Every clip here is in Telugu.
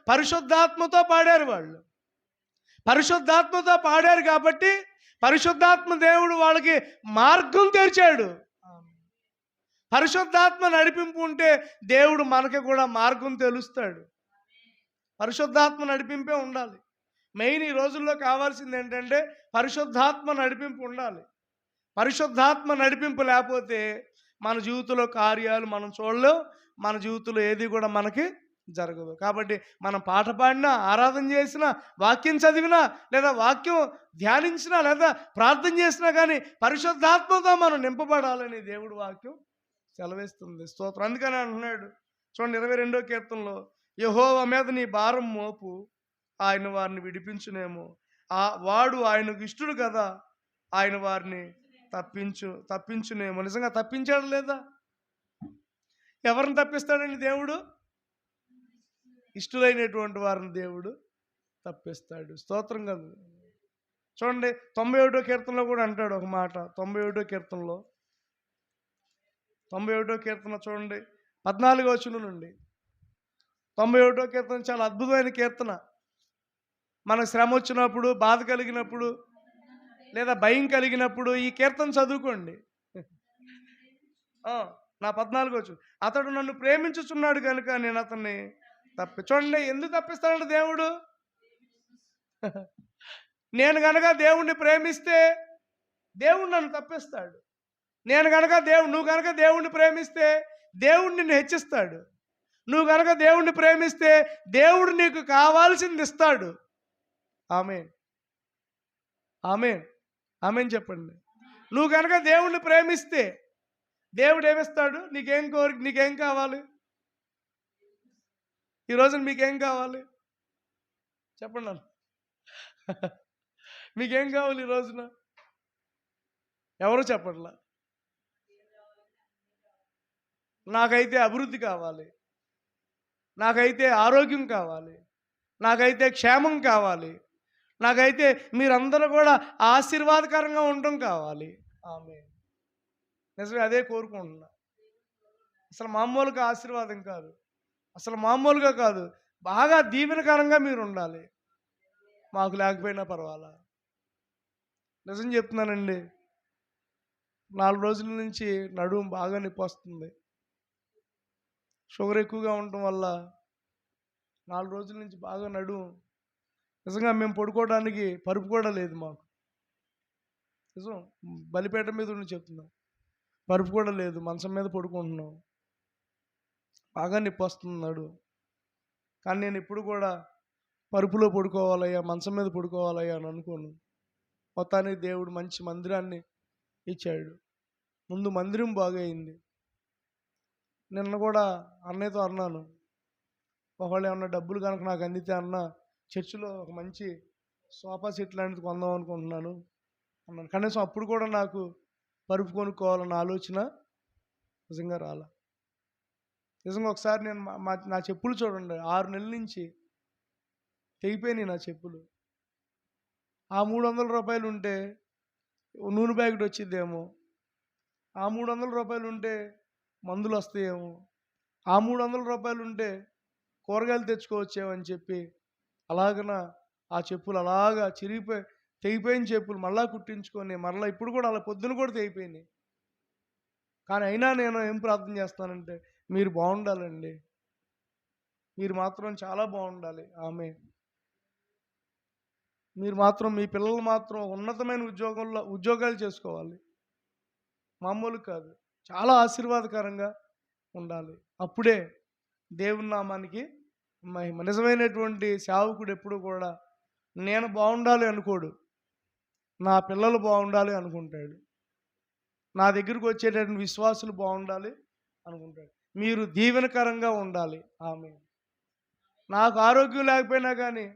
పరిశుద్ధాత్మతో పాడారు వాళ్ళు. పరిశుద్ధాత్మతో పాడారు కాబట్టి పరిశుద్ధాత్మ దేవుడు వాళ్ళకి మార్గం తెరిచాడు. పరిశుద్ధాత్మ నడిపింపు ఉంటే దేవుడు మనకి కూడా మార్గం తెలుస్తాడు. పరిశుద్ధాత్మ నడిపింపే ఉండాలి. మెయిన్ ఈ రోజుల్లో కావాల్సింది ఏంటంటే పరిశుద్ధాత్మ నడిపింపు ఉండాలి. పరిశుద్ధాత్మ నడిపింపు లేకపోతే మన జీవితంలో కార్యాలు మనం చూడలేం, మన జీవితంలో ఏది కూడా మనకి జరగదు. కాబట్టి మనం పాట పాడినా, ఆరాధన చేసినా, వాక్యం చదివినా, లేదా వాక్యం ధ్యానించినా, లేదా ప్రార్థన చేసినా కానీ పరిశుద్ధాత్మతో మనం నింపబడాలని దేవుడు వాక్యం సెలవిస్తుంది. స్తోత్రం. అందుకని అంటున్నాడు చూడండి 22వ కీర్తనలో, యెహోవా మీద నీ భారం మోపు, ఆయన వారిని విడిపించునేమో. వాడు ఆయనకు ఇష్టడు కదా, ఆయన వారిని తప్పించునేమో. నిజంగా తప్పించాడు లేదా? ఎవరిని తప్పిస్తాడండి దేవుడు? ఇష్టలైనటువంటి వారిని దేవుడు తప్పిస్తాడు. స్తోత్రం కదా. చూడండి 91వ కీర్తనలో కూడా అంటాడు ఒక మాట. 91వ కీర్తనలో 91వ కీర్తన చూడండి 14వ వచనం నుండి. 91వ కీర్తన చాలా అద్భుతమైన కీర్తన. మనకు శ్రమ వచ్చినప్పుడు, బాధ కలిగినప్పుడు, లేదా భయం కలిగినప్పుడు ఈ కీర్తన చదువుకోండి. నా 14వ వచనం, అతడు నన్ను ప్రేమించుచున్నాడు కనుక నేను అతన్ని చూడండి ఎందుకు తప్పిస్తాడంటే దేవుడు, నేను కనుక దేవుణ్ణి ప్రేమిస్తే దేవుడు నన్ను తప్పిస్తాడు. నువ్వు కనుక దేవుణ్ణి ప్రేమిస్తే దేవుడు నిన్ను హెచ్చిస్తాడు. నువ్వు కనుక దేవుణ్ణి ప్రేమిస్తే దేవుడు నీకు కావాల్సింది ఇస్తాడు. ఆమేన్, ఆమేన్, ఆమేన్ చెప్పండి. నువ్వు కనుక దేవుణ్ణి ప్రేమిస్తే దేవుడు ఏమిస్తాడు? నీకేం కావాలి? ఈ రోజున మీకేం కావాలి చెప్పండి నన్ను. మీకేం కావాలి ఈ రోజున? ఎవరు చెప్పట్లా. నాకైతే అభివృద్ధి కావాలి, నాకైతే ఆరోగ్యం కావాలి, నాకైతే క్షేమం కావాలి, నాకైతే మీరందరూ కూడా ఆశీర్వాదకరంగా ఉండటం కావాలి. ఆమేన్. నిజమే, అదే కోరుకుంటున్నా. అసలు మామూలుగా ఆశీర్వాదం కాదు, అసలు మామూలుగా కాదు, బాగా దీవెనకరంగా మీరు ఉండాలి. మాకు లేకపోయినా పర్వాలా. నిజం చెప్తున్నానండి, 4 రోజుల నుంచి నడుము బాగా నొప్పి వస్తుంది. షుగర్ ఎక్కువగా ఉండటం వల్ల 4 రోజుల నుంచి బాగా నడుము. నిజంగా మేము పడుకోవడానికి పరుపు కూడా లేదు మాకు. నిజం, బలిపేట మీద ఉండి చెప్తున్నాం. పరుపు కూడా లేదు, మంచం మీద పడుకుంటున్నాం. బాగా నొప్పి వస్తున్నాడు. కానీ నేను ఇప్పుడు కూడా పరుపులో పడుకోవాలయ్యా, మంచం మీద పడుకోవాలయ్యా అని అనుకోను. మొత్తానికి దేవుడు మంచి మందిరాన్ని ఇచ్చాడు. ముందు మందిరం బాగా అయింది. నిన్న కూడా అన్నయ్యతో అన్నాను, ఒకవేళ ఏమన్నా డబ్బులు కనుక నాకు అందితే అన్న చర్చిలో ఒక మంచి సోఫా సెట్ లాంటిది కొందాం అనుకుంటున్నాను అన్నాను. కనీసం అప్పుడు కూడా నాకు పరుపు కొనుక్కోవాలన్న ఆలోచన నిజంగా రాలా. నిజంగా ఒకసారి నేను నా చెప్పులు చూడండి, 6 నెలల నుంచి తెగిపోయినాయి నా చెప్పులు. ఆ 300 రూపాయలు ఉంటే నూనె ప్యాకెట్ వచ్చిద్దేమో, ఆ 300 రూపాయలు ఉంటే మందులు వస్తాయేమో, ఆ 300 రూపాయలు ఉంటే కూరగాయలు తెచ్చుకోవచ్చేమని చెప్పి అలాగన ఆ చెప్పులు అలాగా తెగిపోయిన చెప్పులు మళ్ళా కుట్టించుకొని మళ్ళీ ఇప్పుడు కూడా అలా పొద్దున కూడా తెగిపోయినాయి. కానీ అయినా నేను ఏం ప్రార్థన చేస్తానంటే మీరు బాగుండాలండి, మీరు మాత్రం చాలా బాగుండాలి. ఆమేన్. మీరు మాత్రం, మీ పిల్లలు మాత్రం ఉన్నతమైన ఉద్యోగాలు చేసుకోవాలి. మామూలు కాదు, చాలా ఆశీర్వాదకరంగా ఉండాలి. అప్పుడే దేవుని నామానికి మహిమ. నిజమైనటువంటి సేవకుడు ఎప్పుడు కూడా నేను బాగుండాలి అనుకోడు, నా పిల్లలు బాగుండాలి అనుకుంటాడు. నా దగ్గరకు వచ్చేటటువంటి విశ్వాసులు బాగుండాలి అనుకుంటాడు. మీరు దీవెనకరంగా ఉండాలి. ఆమేన్. నాకు ఆరోగ్యం లేకపోయినా కానీ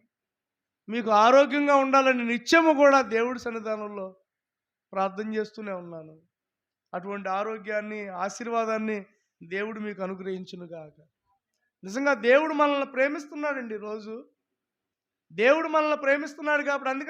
మీకు ఆరోగ్యంగా ఉండాలని నిత్యము కూడా దేవుడి సన్నిధానంలో ప్రార్థన చేస్తూనే ఉన్నాను. అటువంటి ఆరోగ్యాన్ని, ఆశీర్వాదాన్ని దేవుడు మీకు అనుగ్రహించును గాక. నిజంగా దేవుడు మనల్ని ప్రేమిస్తున్నాడండి. రోజు దేవుడు మనల్ని ప్రేమిస్తున్నాడు కాబట్టి అందుకని